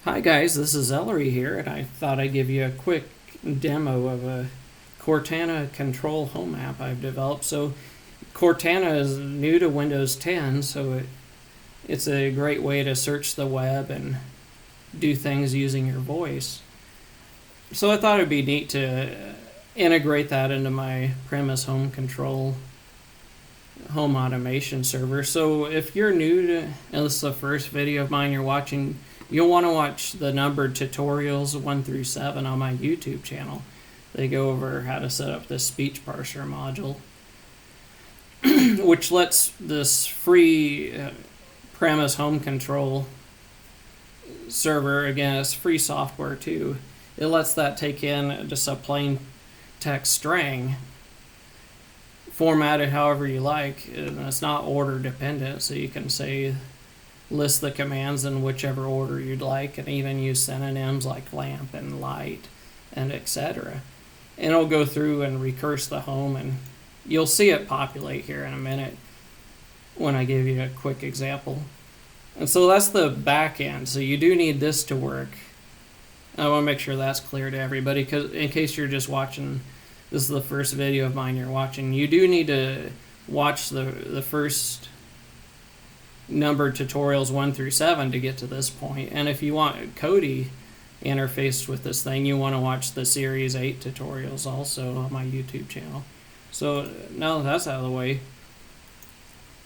Hi guys, this is Ellery here, and I thought I'd give you a quick demo of a Cortana Control Home app I've developed. So Cortana is new to Windows 10, so it's a great way to search the web and do things using your voice. So I thought it'd be neat to integrate that into my premise home control home automation server. So if you're new to, and this is the first video of mine you're watching, you'll want to watch the numbered tutorials 1 through 7 on my YouTube channel. They go over how to set up this speech parser module, which lets this free premise home control server, again, it's free software too. It lets that take in just a plain text string formatted however you like, and it's not order dependent, so you can say list the commands in whichever order you'd like, and even use synonyms like lamp and light and etc. And it'll go through and recurse the home, and you'll see it populate here in a minute when I give you a quick example. And so that's the back end. So you do need this to work. I want to make sure that's clear to everybody, because in case you're just watching, this is the first video of mine you're watching, you do need to watch the first numbered tutorials 1 through 7 to get to this point. And if you want KODI interfaced with this thing, you want to watch the series 8 tutorials also on my YouTube channel. So now that that's out of the way,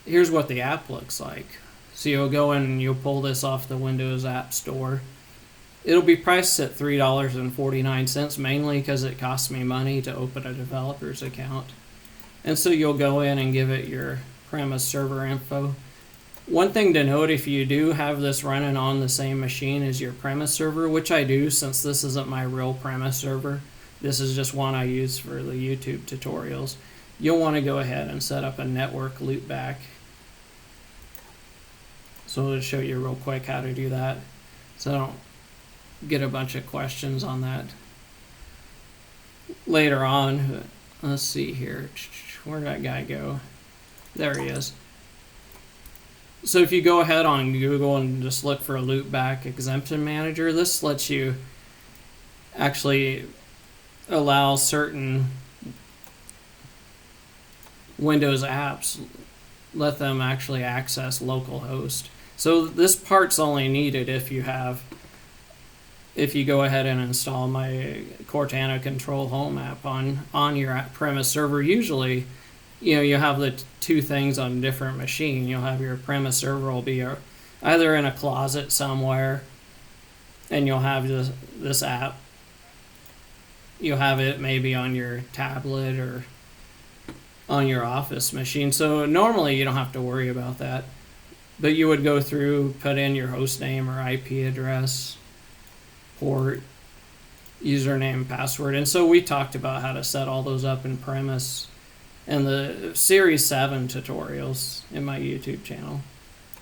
here's what the app looks like. So you'll go in and you'll pull this off the Windows App Store. It'll be priced at $3.49, mainly because it costs me money to open a developer's account. And so you'll go in and give it your premise server info. One thing to note, if you do have this running on the same machine as your premise server, which I do since this isn't my real premise server, this is just one I use for the YouTube tutorials, you'll want to go ahead and set up a network loopback. So I'll show you real quick how to do that, so I don't get a bunch of questions on that later on. Let's see here, where'd that guy go? There he is. So if you go ahead on Google and just look for a loopback exemption manager, this lets you actually allow certain Windows apps, let them actually access localhost. So this part's only needed if you go ahead and install my Cortana Control Home app on your premise server. Usually, you have the two things on a different machine. You'll have your premise server will be either in a closet somewhere, and you'll have this app. You'll have it maybe on your tablet or on your office machine. So normally you don't have to worry about that. But you would go through, put in your host name or IP address, port, username, password. And so we talked about how to set all those up in premise and the series 7 tutorials in my YouTube channel.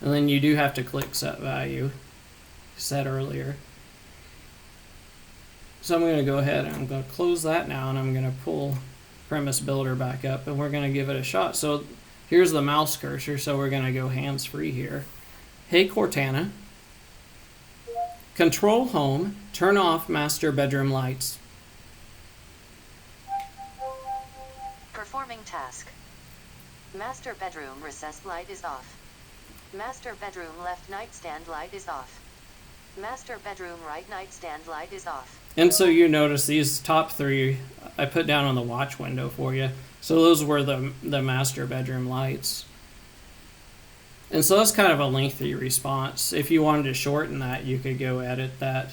And then you do have to click set value, set earlier. So I'm going to go ahead and I'm going to close that now, and I'm going to pull premise builder back up, and we're going to give it a shot. So here's the mouse cursor, so we're going to go hands-free here. Hey Cortana, control home, turn off master bedroom lights. Performing task. Master bedroom recessed light is off. Master bedroom left nightstand light is off. Master bedroom right nightstand light is off. And so you notice these top 3 I put down on the watch window for you. So those were the master bedroom lights. And so that's kind of a lengthy response. If you wanted to shorten that, you could go edit that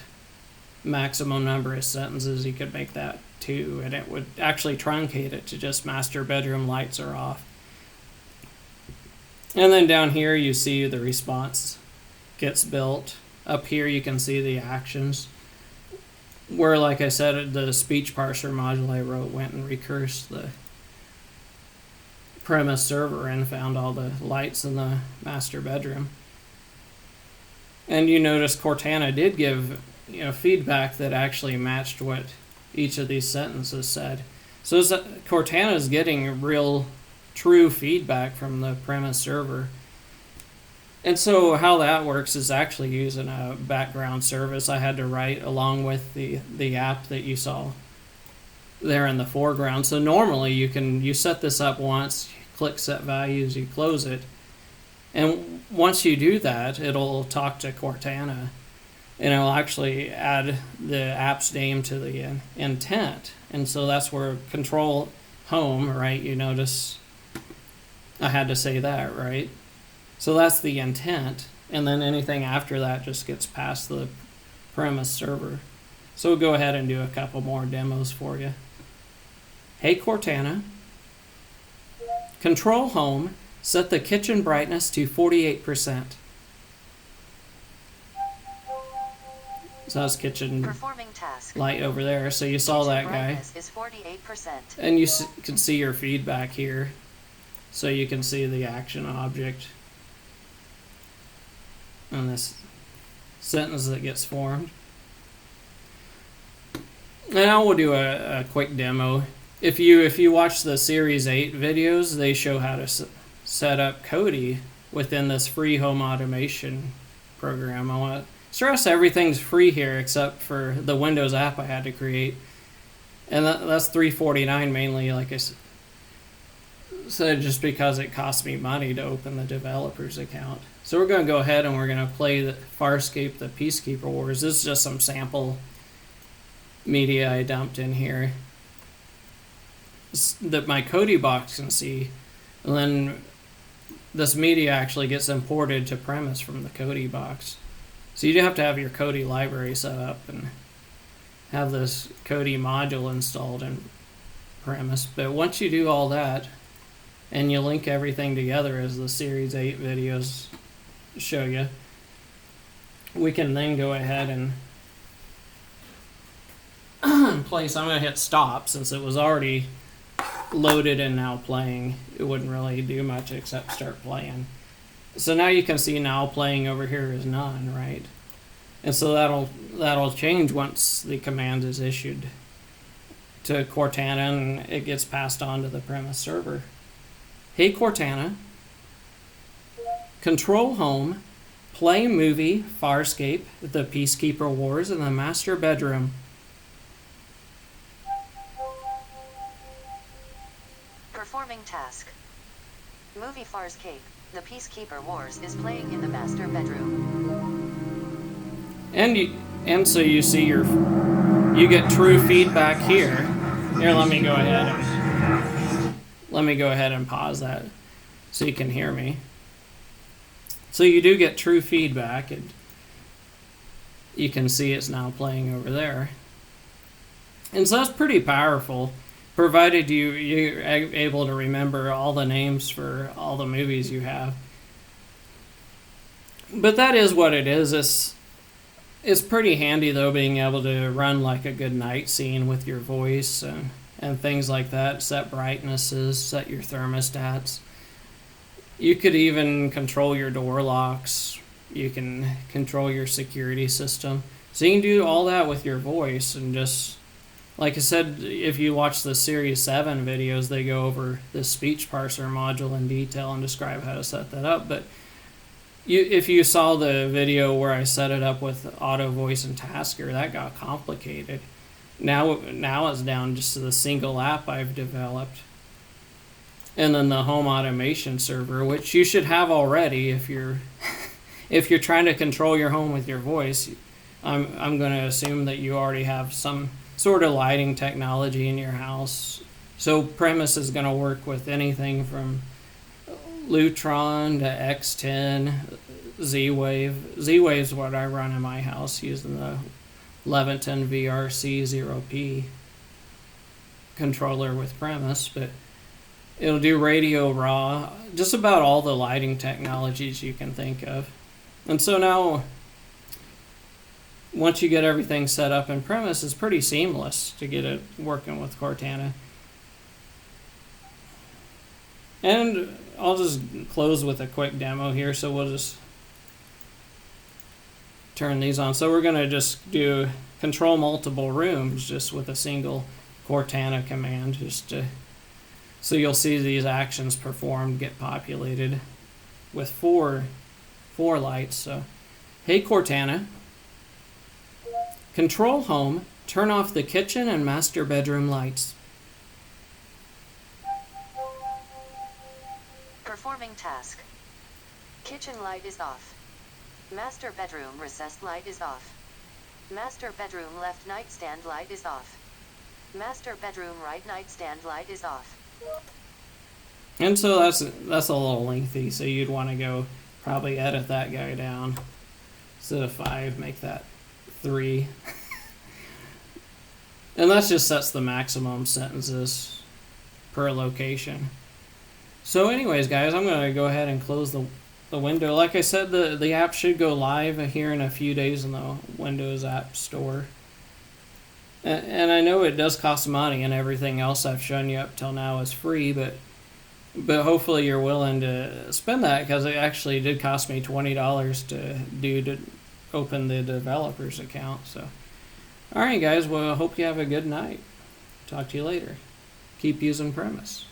maximum number of sentences. You could make that 2, and it would actually truncate it to just master bedroom lights are off. And then down here you see the response gets built. Up here you can see the actions, where, like I said, the speech parser module I wrote went and recursed the premise server and found all the lights in the master bedroom. And you notice Cortana did give feedback that actually matched what each of these sentences said. So Cortana is getting real true feedback from the premise server. And so how that works is actually using a background service I had to write along with the app that you saw there in the foreground. So normally you set this up once, click set values, you close it, and once you do that, it'll talk to Cortana, and it'll actually add the app's name to the intent. And so that's where Control Home, right? You notice I had to say that, right? So that's the intent, and then anything after that just gets past the premise server. So we'll go ahead and do a couple more demos for you. Hey Cortana, Control Home, set the kitchen brightness to 48%. So that's kitchen Performing task. light over there. So you saw Kitchen that guy. brightness is 48%. And you can see your feedback here. So you can see the action object and this sentence that gets formed. Now we'll do a quick demo. If you watch the Series 8 videos, they show how to set up KODI within this free home automation program. I want to stress everything's free here except for the Windows app I had to create. And that's $349 mainly, like I said, just because it cost me money to open the developer's account. So we're going to go ahead and we're going to play the Farscape, the Peacekeeper Wars. This is just some sample media I dumped in here that my KODI box can see. And then this media actually gets imported to premise from the KODI box. So you do have to have your KODI library set up and have this KODI module installed in premise. But once you do all that and you link everything together as the Series 8 videos show you, we can then go ahead and place. I'm going to hit stop since it was already loaded and now playing. It wouldn't really do much except start playing. So now you can see now playing over here is none, right? And so that'll change once the command is issued to Cortana and it gets passed on to the premise server. Hey Cortana, Control Home, play movie Farscape, the Peacekeeper Wars in the master bedroom. Performing task. Movie Farscape, the Peacekeeper Wars is playing in the master bedroom. And so you see you get true feedback here. Here, let me go ahead and pause that so you can hear me. So you do get true feedback, and you can see it's now playing over there. And so that's pretty powerful, provided you're able to remember all the names for all the movies you have. But that is what it is. It's pretty handy though, being able to run like a good night scene with your voice and things like that. Set brightnesses, set your thermostats. You could even control your door locks. You can control your security system. So you can do all that with your voice. And just like I said, if you watch the Series 7 videos, they go over the speech parser module in detail and describe how to set that up. But if you saw the video where I set it up with auto voice and Tasker, that got complicated. Now it's down just to the single app I've developed. And then the home automation server, which you should have already if you're trying to control your home with your voice. I'm going to assume that you already have some sort of lighting technology in your house. So Premise is going to work with anything from Lutron to X10, Z-Wave. Z-Wave is what I run in my house using the Leviton VRC0P controller with Premise, but it'll do radio raw, just about all the lighting technologies you can think of. And so now, once you get everything set up in Premise, it's pretty seamless to get it working with Cortana. And I'll just close with a quick demo here, so we'll just turn these on. So we're going to just do control multiple rooms just with a single Cortana command, so you'll see these actions performed get populated with four 4 lights. So, hey Cortana, Control Home, turn off the kitchen and master bedroom lights. Performing task. Kitchen light is off. Master bedroom recessed light is off. Master bedroom left nightstand light is off. Master bedroom right nightstand light is off. And so that's a little lengthy, so you'd want to go probably edit that guy down. Instead of 5, make that 3. And that just sets the maximum sentences per location. So anyways, guys, I'm going to go ahead and close the window. Like I said, the app should go live here in a few days in the Windows App Store. And I know it does cost money, and everything else I've shown you up till now is free, but hopefully you're willing to spend that, because it actually did cost me $20 to open the developer's account. So, all right, guys. Well, I hope you have a good night. Talk to you later. Keep using Premise.